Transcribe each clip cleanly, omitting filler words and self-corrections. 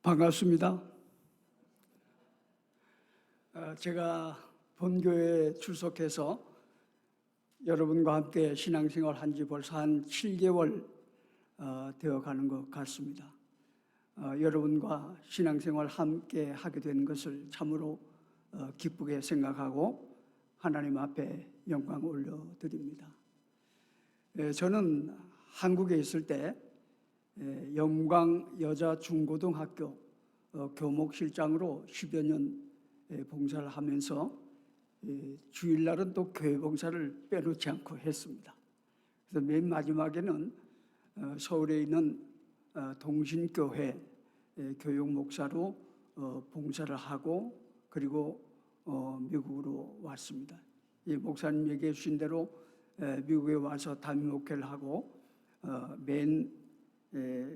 반갑습니다. 제가 본교회에 출석해서 여러분과 함께 신앙생활 한 지 벌써 한 7개월 되어 가는 것 같습니다. 여러분과 신앙생활 함께 하게 된 것을 참으로 기쁘게 생각하고 하나님 앞에 영광 올려드립니다. 저는 한국에 있을 때 영광 여자 중고등학교 교목실장으로 10여 년 봉사를 하면서 주일날은 또 교회 봉사를 빼놓지 않고 했습니다. 그래서 맨 마지막에는 서울에 있는 동신교회 교육 목사로 봉사를 하고 그리고 미국으로 왔습니다. 이 목사님 얘기해 주신 대로 미국에 와서 담임 목회를 하고 맨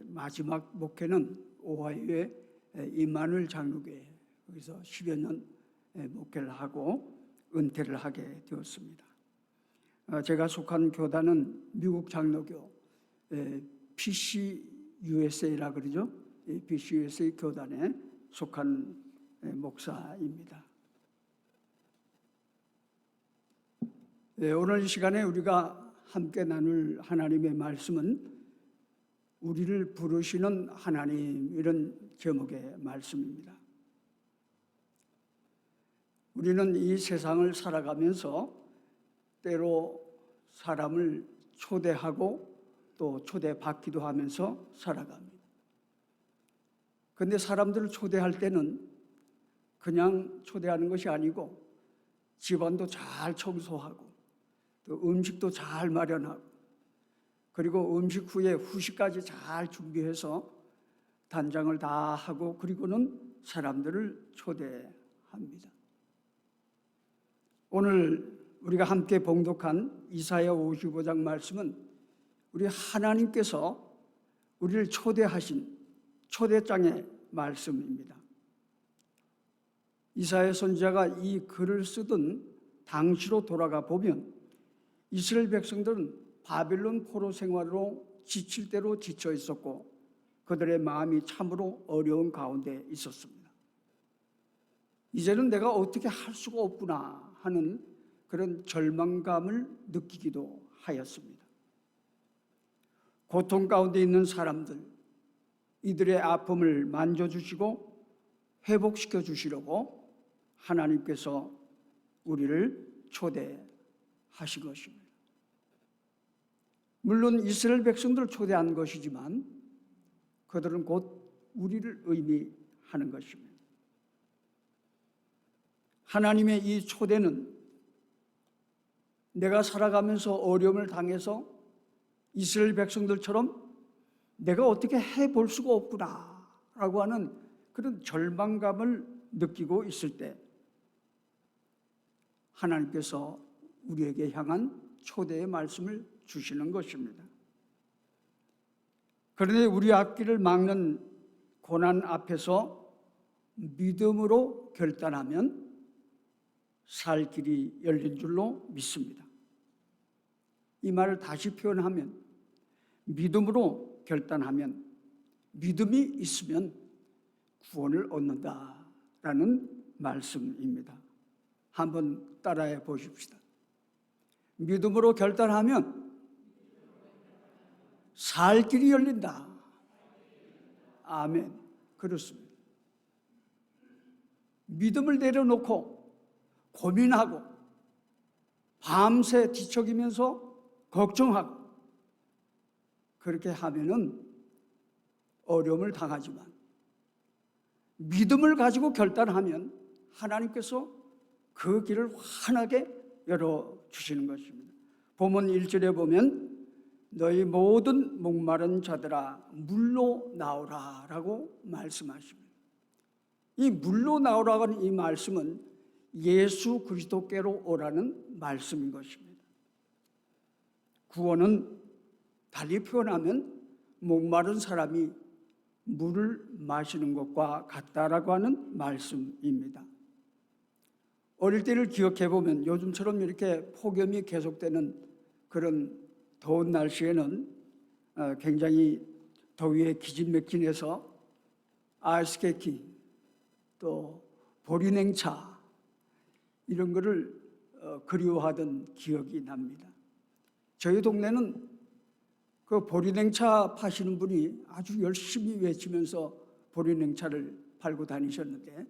마지막 목회는 오하이오의 임마누엘 장로교회, 거기서 10여 년 목회를 하고 은퇴를 하게 되었습니다. 제가 속한 교단은 미국 장로교 PCUSA라 그러죠. PCUSA 교단에 속한 목사입니다. 오늘 이 시간에 우리가 함께 나눌 하나님의 말씀은 우리를 부르시는 하나님, 이런 제목의 말씀입니다. 우리는 이 세상을 살아가면서 때로 사람을 초대하고 또 초대받기도 하면서 살아갑니다. 그런데 사람들을 초대할 때는 그냥 초대하는 것이 아니고 집안도 잘 청소하고 또 음식도 잘 마련하고 그리고 음식 후에 후식까지 잘 준비해서 단장을 다 하고 그리고는 사람들을 초대합니다. 오늘 우리가 함께 봉독한 이사야 55장 말씀은 우리 하나님께서 우리를 초대하신 초대장의 말씀입니다. 이사야 선지자가 이 글을 쓰던 당시로 돌아가 보면 이스라엘 백성들은 바빌론 포로 생활로 지칠 대로 지쳐 있었고 그들의 마음이 참으로 어려운 가운데 있었습니다. 이제는 내가 어떻게 할 수가 없구나 하는 그런 절망감을 느끼기도 하였습니다. 고통 가운데 있는 사람들, 이들의 아픔을 만져주시고 회복시켜 주시려고 하나님께서 우리를 초대하신 것입니다. 물론 이스라엘 백성들을 초대한 것이지만 그들은 곧 우리를 의미하는 것입니다. 하나님의 이 초대는 내가 살아가면서 어려움을 당해서 이스라엘 백성들처럼 내가 어떻게 해볼 수가 없구나 라고 하는 그런 절망감을 느끼고 있을 때 하나님께서 우리에게 향한 초대의 말씀을 주시는 것입니다. 그런데 우리 앞길을 막는 고난 앞에서 믿음으로 결단하면 살 길이 열린 줄로 믿습니다. 이 말을 다시 표현하면 믿음으로 결단하면 믿음이 있으면 구원을 얻는다라는 말씀입니다. 한번 따라해 보십시다. 믿음으로 결단하면 살 길이 열린다. 아멘. 그렇습니다. 믿음을 내려놓고 고민하고 밤새 뒤척이면서 걱정하고 그렇게 하면은 어려움을 당하지만 믿음을 가지고 결단하면 하나님께서 그 길을 환하게 열어주시는 것입니다. 본문 1절에 보면 너희 모든 목마른 자들아 물로 나오라 라고 말씀하십니다. 이 물로 나오라고 하는 이 말씀은 예수 그리스도께로 오라는 말씀인 것입니다. 구원은 달리 표현하면 목마른 사람이 물을 마시는 것과 같다라고 하는 말씀입니다. 어릴 때를 기억해 보면 요즘처럼 이렇게 폭염이 계속되는 그런 더운 날씨에는 굉장히 더위에 기진맥진해서 아이스케이킹, 또 보리냉차 이런 거를 그리워하던 기억이 납니다. 저희 동네는 그 보리냉차 파시는 분이 아주 열심히 외치면서 보리냉차를 팔고 다니셨는데,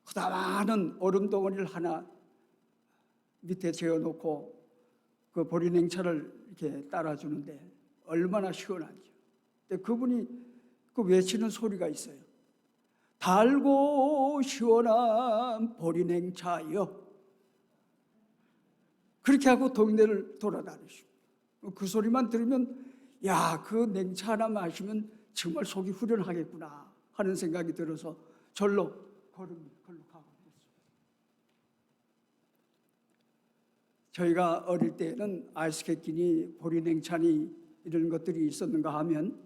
그다마는 얼음 덩어리를 하나 밑에 재어놓고 그 보리냉차를 이렇게 따라주는데 얼마나 시원한지요. 근데 그분이 그 외치는 소리가 있어요. 달고 시원한 보리냉차요. 그렇게 하고 동네를 돌아다니시고, 그 소리만 들으면 야, 그 냉차 하나 마시면 정말 속이 후련하겠구나 하는 생각이 들어서 절로 걸로 가고 있습니다. 저희가 어릴 때는 아이스케이킹이 보리냉차니 이런 것들이 있었는가 하면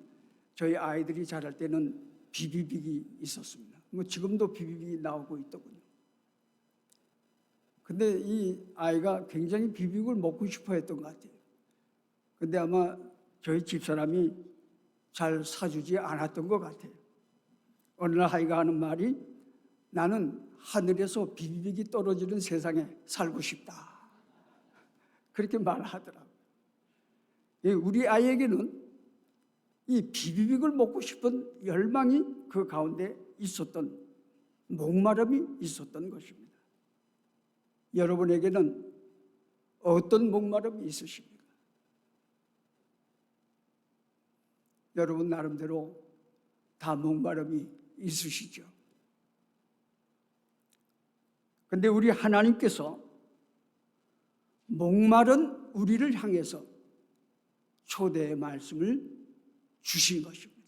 저희 아이들이 자랄 때는 비비빅이 있었습니다. 뭐 지금도 비비빅이 나오고 있더군요. 근데 이 아이가 굉장히 비비빅을 먹고 싶어 했던 것 같아요. 근데 아마 저희 집사람이 잘 사주지 않았던 것 같아요. 어느 날 아이가 하는 말이, 나는 하늘에서 비비빅이 떨어지는 세상에 살고 싶다. 그렇게 말하더라고요. 우리 아이에게는 이 비비빅을 먹고 싶은 열망이 그 가운데 있었던, 목마름이 있었던 것입니다. 여러분에게는 어떤 목마름이 있으십니까? 여러분 나름대로 다 목마름이 있으시죠. 그런데 우리 하나님께서 목마른 우리를 향해서 초대의 말씀을 주신 것입니다.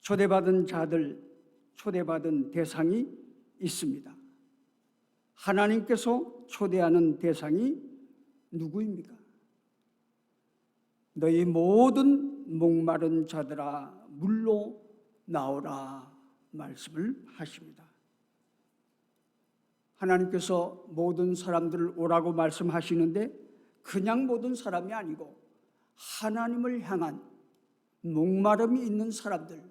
초대받은 자들, 초대받은 대상이 있습니다. 하나님께서 초대하는 대상이 누구입니까? 너희 모든 목마른 자들아 물로 나오라 말씀을 하십니다. 하나님께서 모든 사람들을 오라고 말씀하시는데 그냥 모든 사람이 아니고 하나님을 향한 목마름이 있는 사람들,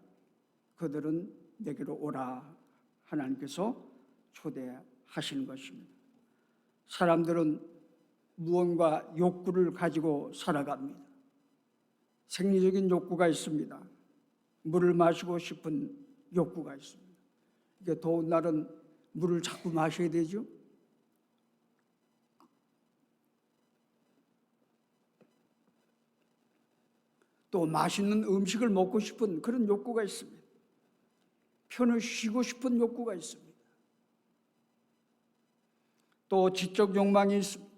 그들은 내게로 오라 하나님께서 초대하시는 것입니다. 사람들은 무언가 욕구를 가지고 살아갑니다. 생리적인 욕구가 있습니다. 물을 마시고 싶은 욕구가 있습니다. 이게 더운 날은 물을 자꾸 마셔야 되죠. 또 맛있는 음식을 먹고 싶은 그런 욕구가 있습니다. 편히 쉬고 싶은 욕구가 있습니다. 또 지적 욕망이 있습니다.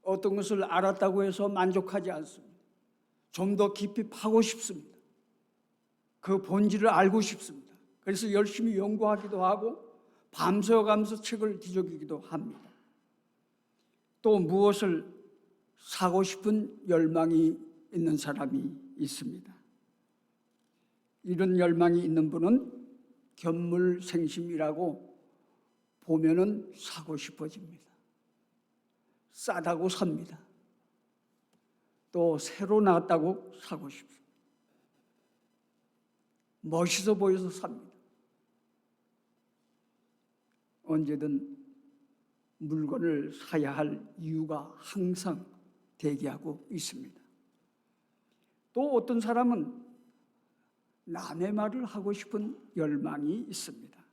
어떤 것을 알았다고 해서 만족하지 않습니다. 좀 더 깊이 파고 싶습니다. 그 본질을 알고 싶습니다. 그래서 열심히 연구하기도 하고 밤새워가면서 책을 뒤적이기도 합니다. 또 무엇을 사고 싶은 열망이 있는 사람이 있습니다. 이런 열망이 있는 분은 견물생심이라고 보면은 사고 싶어집니다. 싸다고 삽니다. 또 새로 나왔다고 사고 싶습니다. 멋있어 보여서 삽니다. 언제든 물건을 사야 할 이유가 항상 대기하고 있습니다. 또 어떤 사람은 남의 말을 하고 싶은 열망이 있습니다.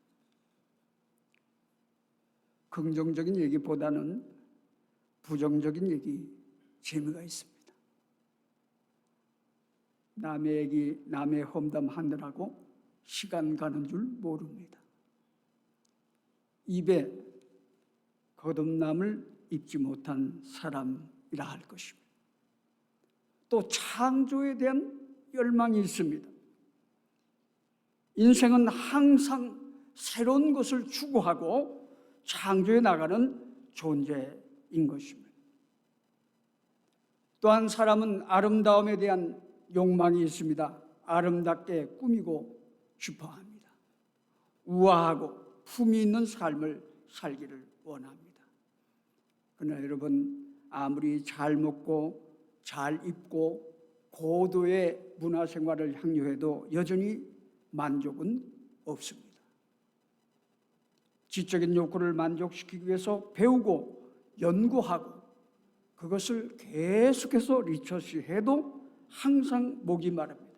긍정적인 얘기보다는 부정적인 얘기, 재미가 있습니다. 남의 얘기, 남의 험담하느라고 시간 가는 줄 모릅니다. 입에 거듭남을 입지 못한 사람이라 할 것입니다. 또 창조에 대한 열망이 있습니다. 인생은 항상 새로운 것을 추구하고 창조해 나가는 존재인 것입니다. 또한 사람은 아름다움에 대한 욕망이 있습니다. 아름답게 꾸미고 싶어 합니다. 우아하고 품위 있는 삶을 살기를 원합니다. 그러나 여러분, 아무리 잘 먹고 잘 입고 고도의 문화생활을 향유해도 여전히 만족은 없습니다. 지적인 욕구를 만족시키기 위해서 배우고 연구하고 그것을 계속해서 리서치해도 항상 목이 마릅니다.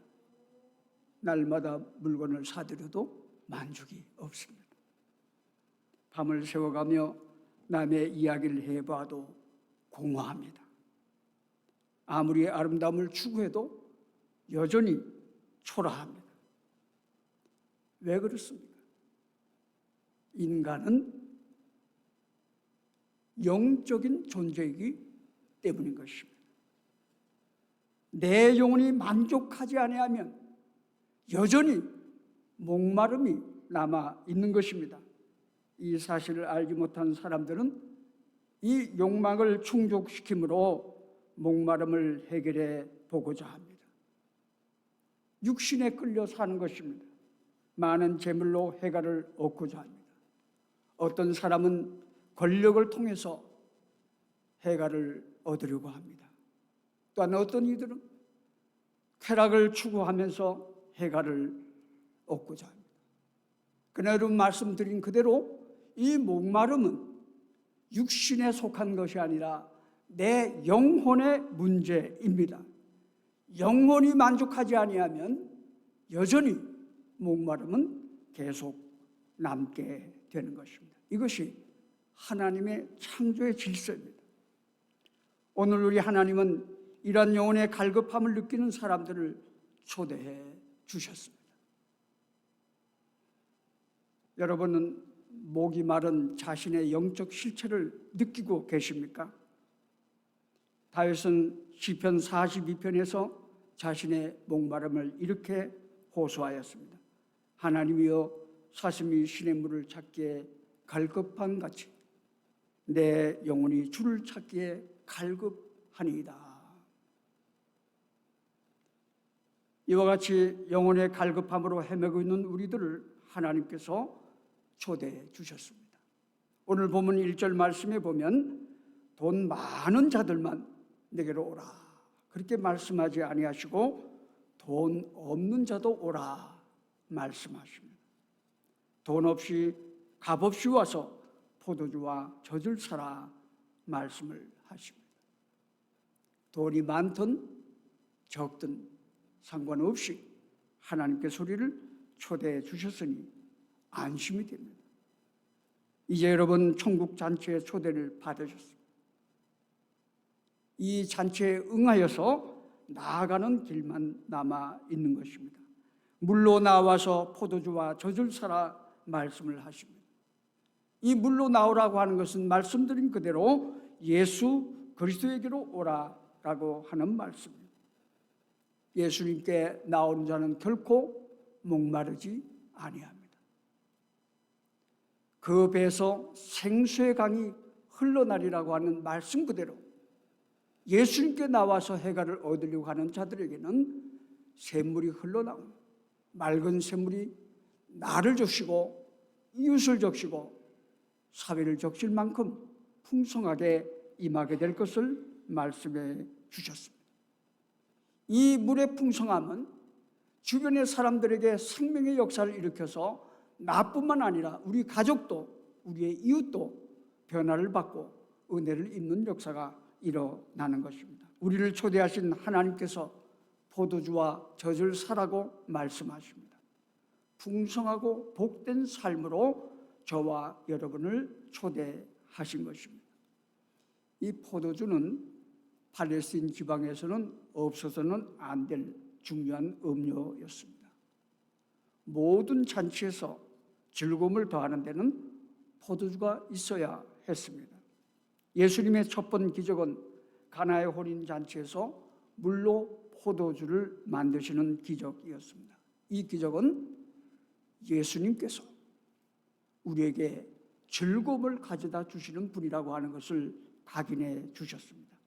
날마다 물건을 사들여도 만족이 없습니다. 밤을 새워가며 남의 이야기를 해봐도 공허합니다. 아무리 아름다움을 추구해도 여전히 초라합니다. 왜 그렇습니까? 인간은 영적인 존재이기 때문인 것입니다. 내 영혼이 만족하지 아니하면 여전히 목마름이 남아 있는 것입니다. 이 사실을 알지 못한 사람들은 이 욕망을 충족시킴으로 목마름을 해결해 보고자 합니다. 육신에 끌려 사는 것입니다. 많은 재물로 해결을 얻고자 합니다. 어떤 사람은 권력을 통해서 해결을 얻으려고 합니다. 또한 어떤 이들은 쾌락을 추구하면서 해결을 얻고자 합니다. 그러나 여러분 말씀드린 그대로 이 목마름은 육신에 속한 것이 아니라 내 영혼의 문제입니다. 영혼이 만족하지 아니하면 여전히 목마름은 계속 남게 되는 것입니다. 이것이 하나님의 창조의 질서입니다. 오늘 우리 하나님은 이러한 영혼의 갈급함을 느끼는 사람들을 초대해 주셨습니다. 여러분은 목이 마른 자신의 영적 실체를 느끼고 계십니까? 다윗은 시편 42편에서 자신의 목마름을 이렇게 호소하였습니다. 하나님이여 사슴이 신의 물을 찾기에 갈급한 같이 내 영혼이 주를 찾기에 갈급하니이다. 이와 같이 영혼의 갈급함으로 헤매고 있는 우리들을 하나님께서 초대해 주셨습니다. 오늘 본문 1절 말씀에 보면 돈 많은 자들만 내게로 오라 그렇게 말씀하지 아니하시고 돈 없는 자도 오라 말씀하십니다. 돈 없이 값 없이 와서 포도주와 젖을 사라 말씀을 하십니다. 돈이 많든 적든 상관없이 하나님께 소리를 초대해 주셨으니 안심이 됩니다. 이제 여러분 천국 잔치의 초대를 받으셨습니다. 이 잔치에 응하여서 나아가는 길만 남아 있는 것입니다. 물로 나와서 포도주와 젖을 사라 말씀을 하십니다. 이 물로 나오라고 하는 것은 말씀드린 그대로 예수 그리스도에게로 오라라고 하는 말씀입니다. 예수님께 나오는 자는 결코 목마르지 아니합니다. 그 배에서 생수의 강이 흘러나리라고 하는 말씀 그대로 예수님께 나와서 해결을 얻으려고 하는 자들에게는 샘물이 흘러나옵니다. 맑은 샘물이 나를 적시고 이웃을 적시고 사회를 적실 만큼 풍성하게 임하게 될 것을 말씀해 주셨습니다. 이 물의 풍성함은 주변의 사람들에게 생명의 역사를 일으켜서 나뿐만 아니라 우리 가족도 우리의 이웃도 변화를 받고 은혜를 입는 역사가 일어나는 것입니다. 우리를 초대하신 하나님께서 포도주와 젖을 사라고 말씀하십니다. 풍성하고 복된 삶으로 저와 여러분을 초대하신 것입니다. 이 포도주는 팔레스틴 지방에서는 없어서는 안 될 중요한 음료였습니다. 모든 잔치에서 즐거움을 더하는 데는 포도주가 있어야 했습니다. 예수님의 첫 번 기적은 가나의 혼인 잔치에서 물로 포도주를 만드시는 기적이었습니다. 이 기적은 예수님께서 우리에게 즐거움을 가져다 주시는 분이라고 하는 것을 각인해 주셨습니다.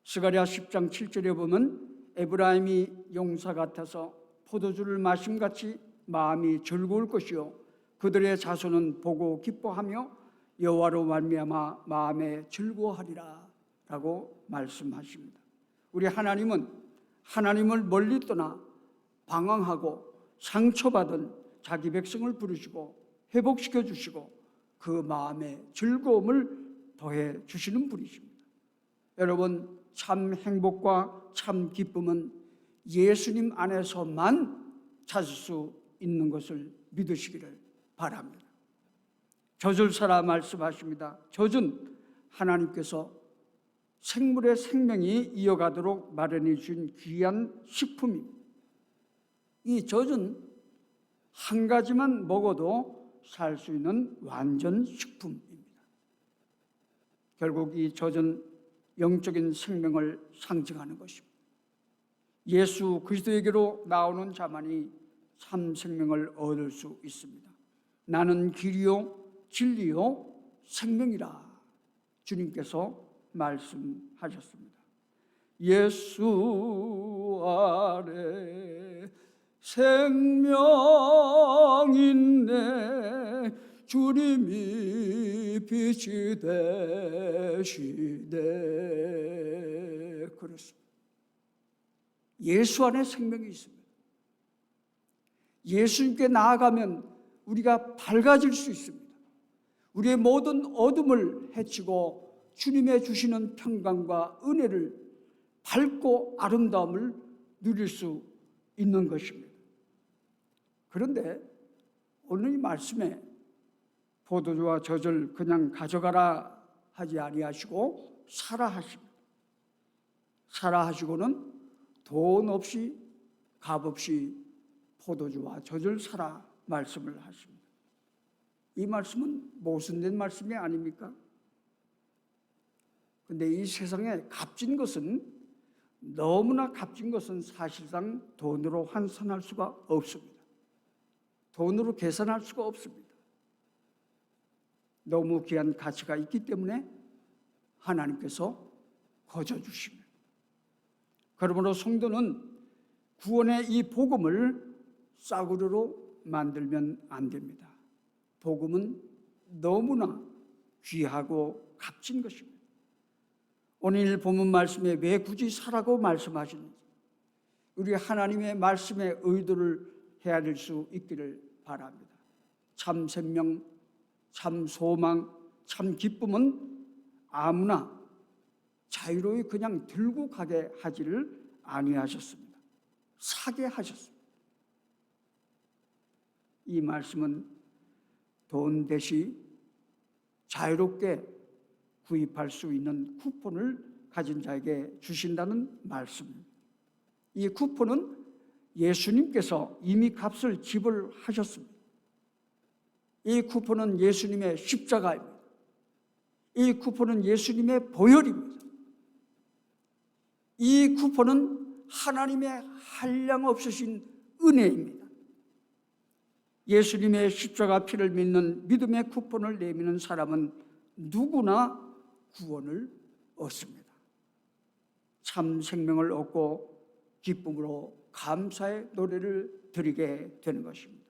스가랴 10장 7절에 보면 에브라임이 용사 같아서 포도주를 마심같이 마음이 즐거울 것이요 그들의 자손은 보고 기뻐하며 여호와로 말미암아 마음에 즐거워하리라 라고 말씀하십니다. 우리 하나님은 하나님을 멀리 떠나 방황하고 상처받은 자기 백성을 부르시고 회복시켜 주시고 그 마음에 즐거움을 더해 주시는 분이십니다. 여러분, 참 행복과 참 기쁨은 예수님 안에서만 찾을 수 있는 것을 믿으시기를 바랍니다. 저줄서라 말씀하십니다. 젖은 하나님께서 생물의 생명이 이어가도록 마련해 주신 귀한 식품입니다. 이 젖은 한 가지만 먹어도 살 수 있는 완전 식품입니다. 결국 이 젖은 영적인 생명을 상징하는 것입니다. 예수 그리스도에게로 나오는 자만이 참 생명을 얻을 수 있습니다. 나는 길이요 진리요 생명이라 주님께서 말씀하셨습니다. 예수 아래 생명 있네 주님이 빛이 되시네. 그렇습니다. 예수 안에 생명이 있습니다. 예수님께 나아가면 우리가 밝아질 수 있습니다. 우리의 모든 어둠을 헤치고 주님의 주시는 평강과 은혜를 밝고 아름다움을 누릴 수 있는 것입니다. 그런데 오늘 이 말씀에 포도주와 젖을 그냥 가져가라 하지 아니하시고 사라 하십니다. 사라 하시고는 돈 없이 값 없이 포도주와 젖을 사라 말씀을 하십니다. 이 말씀은 모순된 말씀이 아닙니까? 근데 이 세상에 값진 것은, 너무나 값진 것은 사실상 돈으로 환산할 수가 없습니다. 돈으로 계산할 수가 없습니다. 너무 귀한 가치가 있기 때문에 하나님께서 거저주십니다. 그러므로 성도는 구원의 이 복음을 싸구려로 만들면 안 됩니다. 복음은 너무나 귀하고 값진 것입니다. 오늘 본문 말씀에 왜 굳이 사라고 말씀하시는지, 우리 하나님의 말씀의 의도를 헤아릴 수 있기를 바랍니다. 참 생명, 참 소망, 참 기쁨은 아무나 자유로이 그냥 들고 가게 하지를 아니하셨습니다. 사게 하셨습니다. 이 말씀은 돈 대신 자유롭게 구입할 수 있는 쿠폰을 가진 자에게 주신다는 말씀입니다. 이 쿠폰은 예수님께서 이미 값을 지불하셨습니다. 이 쿠폰은 예수님의 십자가입니다. 이 쿠폰은 예수님의 보혈입니다. 이 쿠폰은 하나님의 한량없으신 은혜입니다. 예수님의 십자가 피를 믿는 믿음의 쿠폰을 내미는 사람은 누구나 구원을 얻습니다. 참 생명을 얻고 기쁨으로 감사의 노래를 드리게 되는 것입니다.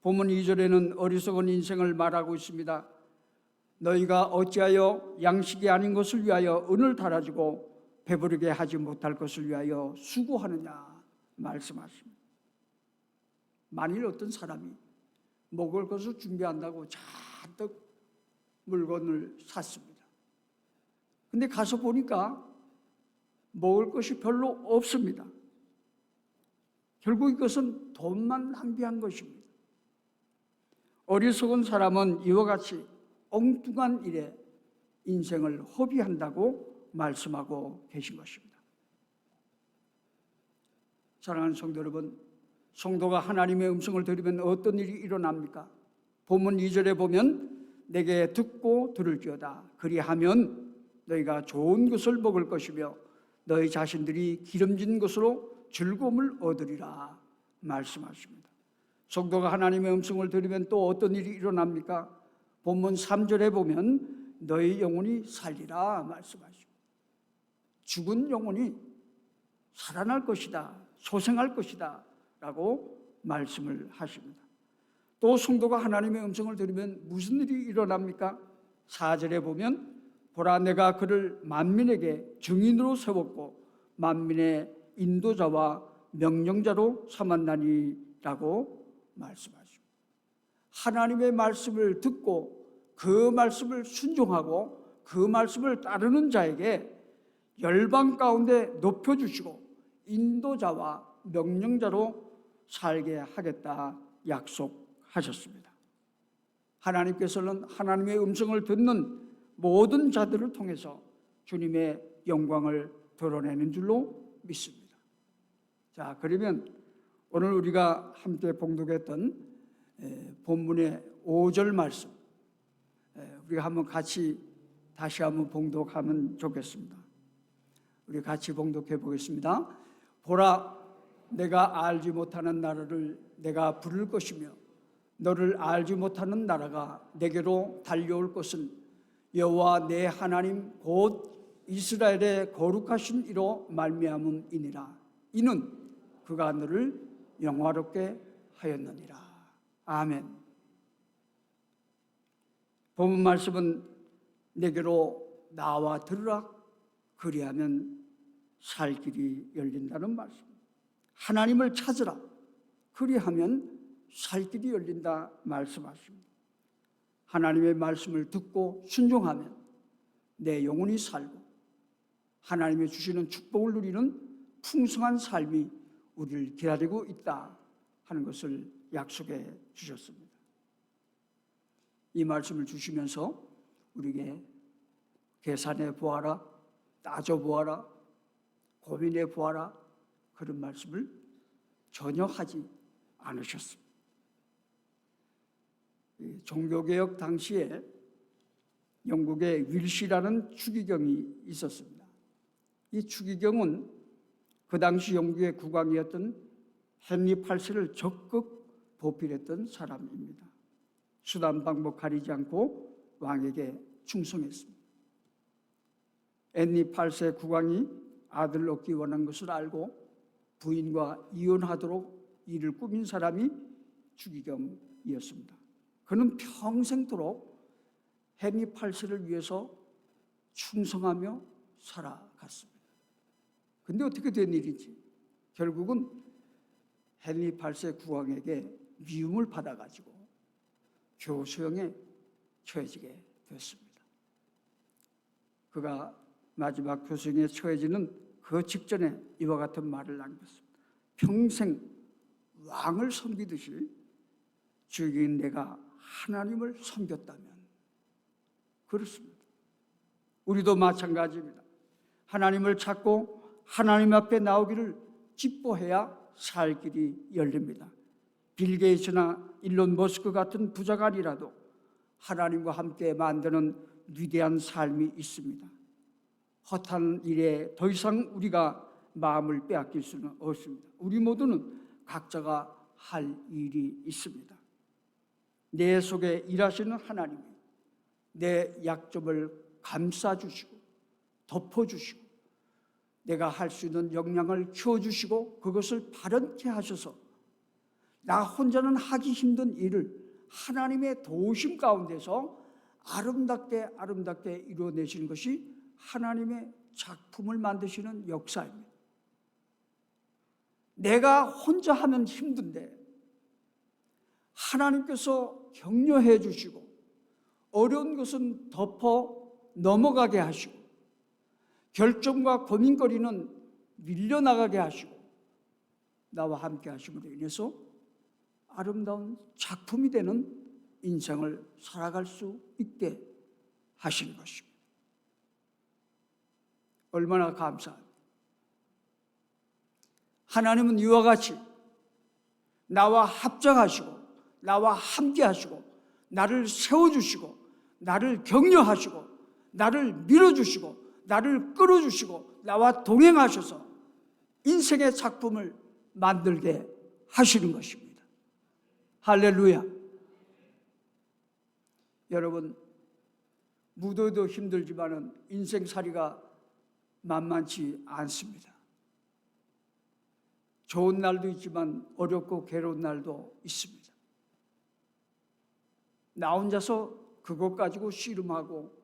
본문 2절에는 어리석은 인생을 말하고 있습니다. 너희가 어찌하여 양식이 아닌 것을 위하여 은을 달아주고 배부르게 하지 못할 것을 위하여 수고하느냐 말씀하십니다. 만일 어떤 사람이 먹을 것을 준비한다고 잔뜩 물건을 샀습니다. 근데 가서 보니까 먹을 것이 별로 없습니다. 결국 이것은 돈만 낭비한 것입니다. 어리석은 사람은 이와 같이 엉뚱한 일에 인생을 허비한다고 말씀하고 계신 것입니다. 사랑하는 성도 여러분, 성도가 하나님의 음성을 들으면 어떤 일이 일어납니까? 본문 2절에 보면 내게 듣고 들을지어다. 그리하면 너희가 좋은 것을 먹을 것이며 너희 자신들이 기름진 것으로 즐거움을 얻으리라 말씀하십니다. 성도가 하나님의 음성을 들으면 또 어떤 일이 일어납니까? 본문 3절에 보면 너희 영혼이 살리라 말씀하십니다. 죽은 영혼이 살아날 것이다, 소생할 것이다 라고 말씀을 하십니다. 또 성도가 하나님의 음성을 들으면 무슨 일이 일어납니까? 4절에 보면 보라 내가 그를 만민에게 증인으로 세웠고 만민의 인도자와 명령자로 삼았나니라고 말씀하십니다. 하나님의 말씀을 듣고 그 말씀을 순종하고 그 말씀을 따르는 자에게 열방 가운데 높여주시고 인도자와 명령자로 살게 하겠다 약속하셨습니다. 하나님께서는 하나님의 음성을 듣는 모든 자들을 통해서 주님의 영광을 드러내는 줄로 믿습니다. 자, 그러면 오늘 우리가 함께 봉독했던 본문의 5절 말씀 우리가 한번 같이 다시 한번 봉독하면 좋겠습니다. 우리 같이 봉독해 보겠습니다. 보라, 내가 알지 못하는 나라를 내가 부를 것이며 너를 알지 못하는 나라가 내게로 달려올 것은 여호와 내 하나님 곧 이스라엘의 거룩하신 이로 말미암음이니라. 이는 그가 너를 영화롭게 하였느니라. 아멘. 본문 말씀은 내게로 나와 들으라 그리하면 살 길이 열린다는 말씀. 하나님을 찾으라 그리하면 살 길이 열린다 말씀하십니다. 하나님의 말씀을 듣고 순종하면 내 영혼이 살고 하나님이 주시는 축복을 누리는 풍성한 삶이 우리를 기다리고 있다 하는 것을 약속해 주셨습니다. 이 말씀을 주시면서 우리에게 계산해 보아라, 따져 보아라, 고민해 보아라 그런 말씀을 전혀 하지 않으셨습니다. 종교개혁 당시에 영국의 윌시라는 추기경이 있었습니다. 이 추기경은 그 당시 영국의 국왕이었던 헨리 8세를 적극 보필했던 사람입니다. 수단 방법 가리지 않고 왕에게 충성했습니다. 헨리 8세 국왕이 아들을 얻기 원한 것을 알고 부인과 이혼하도록 이를 꾸민 사람이 추기경이었습니다. 그는 평생도록 헨리 8세를 위해서 충성하며 살아갔습니다. 그런데 어떻게 된 일인지 결국은 헨리 8세 국왕에게 미움을 받아가지고 교수형에 처해지게 됐습니다. 그가 마지막 교수형에 처해지는 그 직전에 이와 같은 말을 남겼습니다. 평생 왕을 섬기듯이 주인 내가 하나님을 섬겼다면. 그렇습니다. 우리도 마찬가지입니다. 하나님을 찾고 하나님 앞에 나오기를 기뻐해야 살 길이 열립니다. 빌 게이츠나 일론 머스크 같은 부자가 아니라도 하나님과 함께 만드는 위대한 삶이 있습니다. 허탄 일에 더 이상 우리가 마음을 빼앗길 수는 없습니다. 우리 모두는 각자가 할 일이 있습니다. 내 속에 일하시는 하나님이 내 약점을 감싸주시고 덮어주시고 내가 할 수 있는 역량을 키워주시고 그것을 바르게 하셔서 나 혼자는 하기 힘든 일을 하나님의 도우심 가운데서 아름답게 이루어내시는 것이 하나님의 작품을 만드시는 역사입니다. 내가 혼자 하면 힘든데 하나님께서 격려해 주시고 어려운 것은 덮어 넘어가게 하시고 결정과 고민거리는 밀려나가게 하시고 나와 함께 하심으로 인해서 아름다운 작품이 되는 인생을 살아갈 수 있게 하시는 것입니다. 얼마나 감사합니다. 하나님은 이와 같이 나와 합작하시고 나와 함께 하시고 나를 세워주시고 나를 격려하시고 나를 밀어주시고 나를 끌어주시고 나와 동행하셔서 인생의 작품을 만들게 하시는 것입니다. 할렐루야. 여러분, 무도도 힘들지만은 인생살이가 만만치 않습니다. 좋은 날도 있지만 어렵고 괴로운 날도 있습니다. 나 혼자서 그것 가지고 씨름하고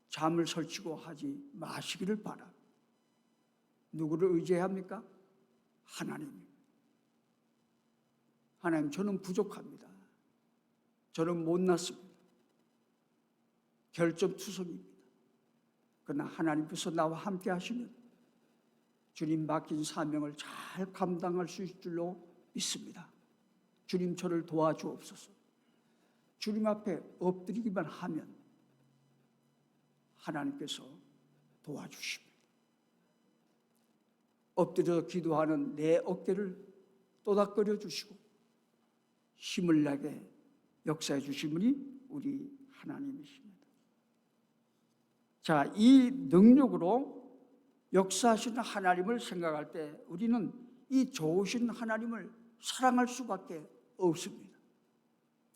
잠을 설치고 하지 마시기를 바랍니다. 누구를 의지해야 합니까? 하나님입니다. 하나님, 저는 부족합니다. 저는 못났습니다. 결점투성입니다. 그러나 하나님께서 나와 함께 하시면 주님 맡긴 사명을 잘 감당할 수 있을 줄로 믿습니다. 주님, 저를 도와주옵소서. 주님 앞에 엎드리기만 하면 하나님께서 도와주십니다. 엎드려 기도하는 내 어깨를 또닥거려 주시고 힘을 나게 역사해 주신 분이 우리 하나님이십니다. 자, 이 능력으로 역사하시는 하나님을 생각할 때 우리는 이 좋으신 하나님을 사랑할 수밖에 없습니다.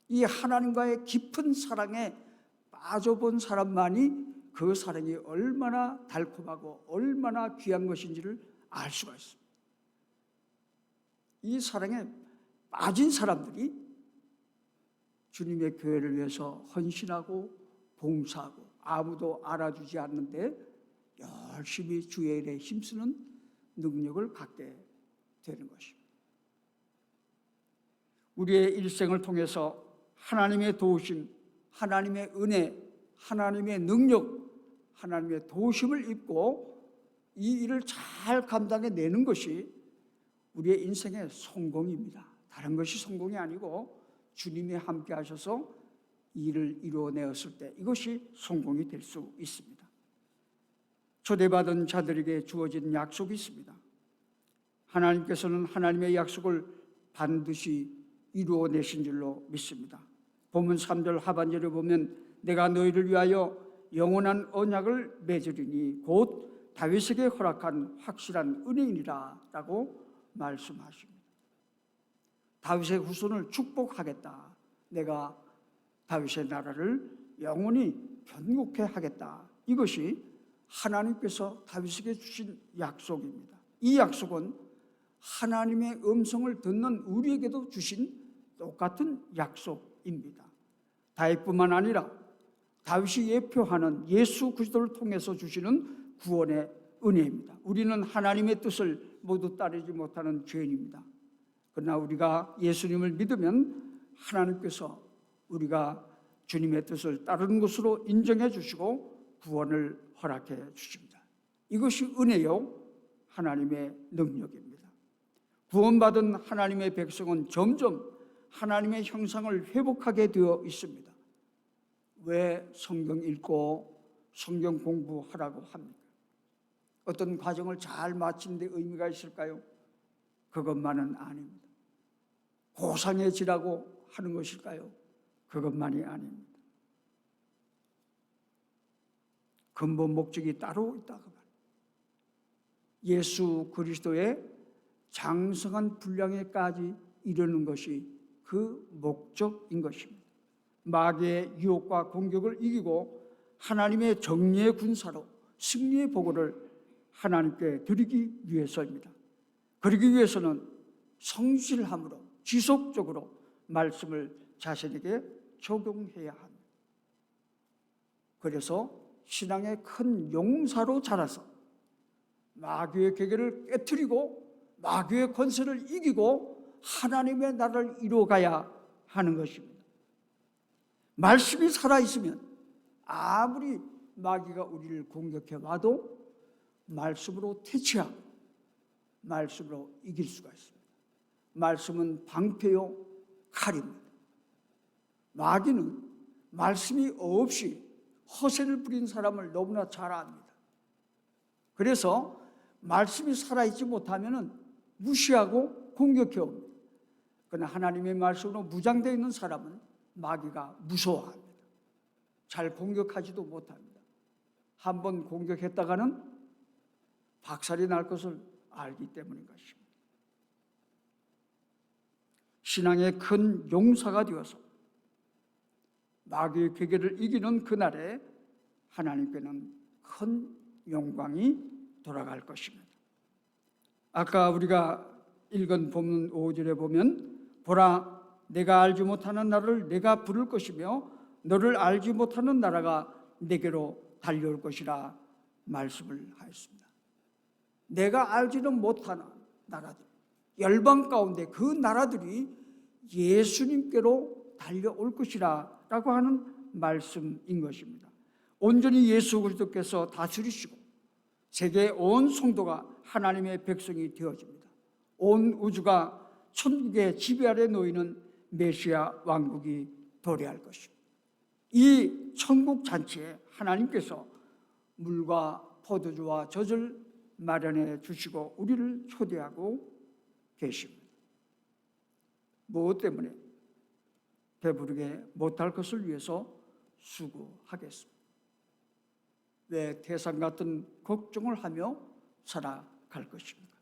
이 하나님과의 깊은 사랑에 빠져본 사람만이 그 사랑이 얼마나 달콤하고 얼마나 귀한 것인지를 알 수가 있습니다. 이 사랑에 빠진 사람들이 주님의 교회를 위해서 헌신하고 봉사하고 아무도 알아주지 않는데 열심히 주의 일에 힘쓰는 능력을 갖게 되는 것입니다. 우리의 일생을 통해서 하나님의 도우심, 하나님의 은혜, 하나님의 능력, 하나님의 도우심을 입고 이 일을 잘 감당해내는 것이 우리의 인생의 성공입니다. 다른 것이 성공이 아니고 주님이 함께 하셔서 일을 이루어내었을 때 이것이 성공이 될 수 있습니다. 초대받은 자들에게 주어진 약속이 있습니다. 하나님께서는 하나님의 약속을 반드시 이루어내신 줄로 믿습니다. 본문 3절 하반절에 보면 내가 너희를 위하여 영원한 언약을 맺으리니 곧 다윗에게 허락한 확실한 은혜이니라 라고 말씀하십니다. 다윗의 후손을 축복하겠다. 내가 다윗의 나라를 영원히 견고케 하겠다. 이것이 하나님께서 다윗에게 주신 약속입니다. 이 약속은 하나님의 음성을 듣는 우리에게도 주신 똑같은 약속입니다. 다윗뿐만 아니라 다윗이 예표하는 예수 그리스도를 통해서 주시는 구원의 은혜입니다. 우리는 하나님의 뜻을 모두 따르지 못하는 죄인입니다. 그러나 우리가 예수님을 믿으면 하나님께서 우리가 주님의 뜻을 따르는 것으로 인정해 주시고 구원을 허락해 주십니다. 이것이 은혜요 하나님의 능력입니다. 구원받은 하나님의 백성은 점점 하나님의 형상을 회복하게 되어 있습니다. 왜 성경 읽고 성경 공부하라고 합니까? 어떤 과정을 잘 마치는 데 의미가 있을까요? 그것만은 아닙니다. 고상해지라고 하는 것일까요? 그것만이 아닙니다. 근본 목적이 따로 있다고 말합니다. 예수 그리스도의 장성한 분량에까지 이르는 것이 그 목적인 것입니다. 마귀의 유혹과 공격을 이기고 하나님의 정리의 군사로 승리의 보고를 하나님께 드리기 위해서입니다. 그러기 위해서는 성실함으로 지속적으로 말씀을 자신에게 적용해야 합니다. 그래서 신앙의 큰 용사로 자라서 마귀의 계계를 깨트리고 마귀의 권세를 이기고 하나님의 나라를 이루어가야 하는 것입니다. 말씀이 살아있으면 아무리 마귀가 우리를 공격해 와도 말씀으로 퇴치하고 말씀으로 이길 수가 있습니다. 말씀은 방패요 칼입니다. 마귀는 말씀이 없이 허세를 부린 사람을 너무나 잘 압니다. 그래서 말씀이 살아있지 못하면 무시하고 공격해 옵니다. 그러나 하나님의 말씀으로 무장되어 있는 사람은 마귀가 무서워합니다. 잘 공격하지도 못합니다. 한번 공격했다가는 박살이 날 것을 알기 때문인 것입니다. 신앙의 큰 용사가 되어서 마귀의 계계를 이기는 그날에 하나님께는 큰 영광이 돌아갈 것입니다. 아까 우리가 읽은 본문 5절에 보면 보라 내가 알지 못하는 나라를 내가 부를 것이며 너를 알지 못하는 나라가 내게로 달려올 것이라 말씀을 하였습니다. 내가 알지는 못하는 나라들, 열방 가운데 그 나라들이 예수님께로 달려올 것이라 라고 하는 말씀인 것입니다. 온전히 예수 그리스도께서 다스리시고 세계 온 성도가 하나님의 백성이 되어집니다. 온 우주가 천국의 지배 아래 놓이는 메시아 왕국이 도래할 것입니다. 이 천국 잔치에 하나님께서 물과 포도주와 젖을 마련해 주시고 우리를 초대하고 계십니다. 무엇 때문에? 배부르게 못할 것을 위해서 수고하겠습니다. 왜 태산 같은 걱정을 하며 살아갈 것입니까?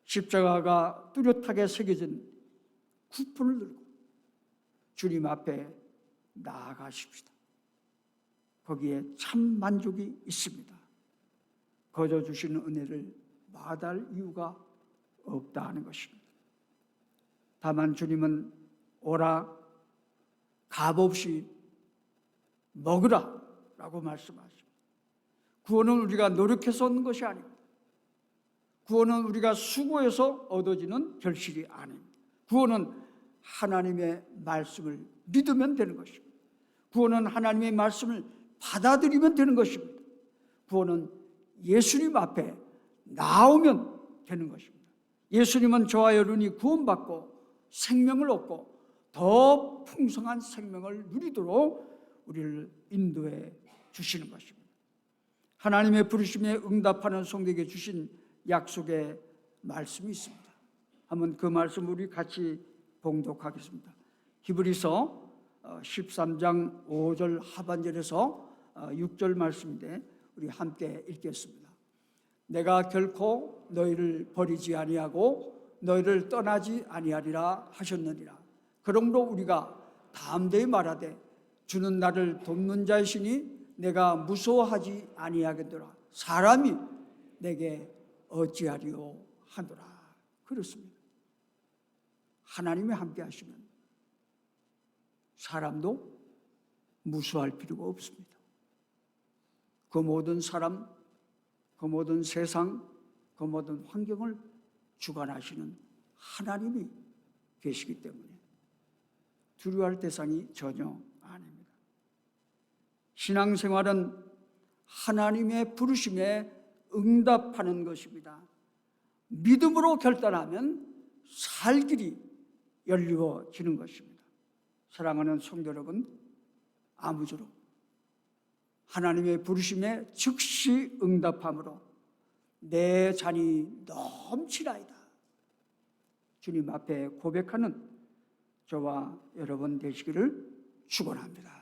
십자가가 뚜렷하게 새겨진 쿠폰을 들고 주님 앞에 나아가십시다. 거기에 참 만족이 있습니다. 거저 주시는 은혜를 마다할 이유가 없다 하는 것입니다. 다만 주님은 오라, 값없이 먹으라 라고 말씀하십니다. 구원은 우리가 노력해서 얻는 것이 아닙니다. 구원은 우리가 수고해서 얻어지는 결실이 아닙니다. 구원은 하나님의 말씀을 믿으면 되는 것입니다. 구원은 하나님의 말씀을 받아들이면 되는 것입니다. 구원은 예수님 앞에 나오면 되는 것입니다. 예수님은 저와 여러분이 구원받고 생명을 얻고 더 풍성한 생명을 누리도록 우리를 인도해 주시는 것입니다. 하나님의 부르심에 응답하는 성도에게 주신 약속의 말씀이 있습니다. 한번 그 말씀 우리 같이 봉독하겠습니다. 히브리서 13장 5절 하반절에서 6절 말씀인데 우리 함께 읽겠습니다. 내가 결코 너희를 버리지 아니하고 너희를 떠나지 아니하리라 하셨느니라. 그러므로 우리가 담대히 말하되 주는 나를 돕는 자이시니 내가 무서워하지 아니하겠노라. 사람이 내게 어찌하리요 하노라. 그렇습니다. 하나님이 함께 하시면 사람도 무서워할 필요가 없습니다. 그 모든 사람, 그 모든 세상, 그 모든 환경을 주관하시는 하나님이 계시기 때문에 두려워할 대상이 전혀 아닙니다. 신앙생활은 하나님의 부르심에 응답하는 것입니다. 믿음으로 결단하면 살 길이 열리워지는 것입니다. 사랑하는 성도 여러분, 아무쪼록 하나님의 부르심에 즉시 응답함으로 내 잔이 넘치나이다 주님 앞에 고백하는 저와 여러분 되시기를 축원합니다.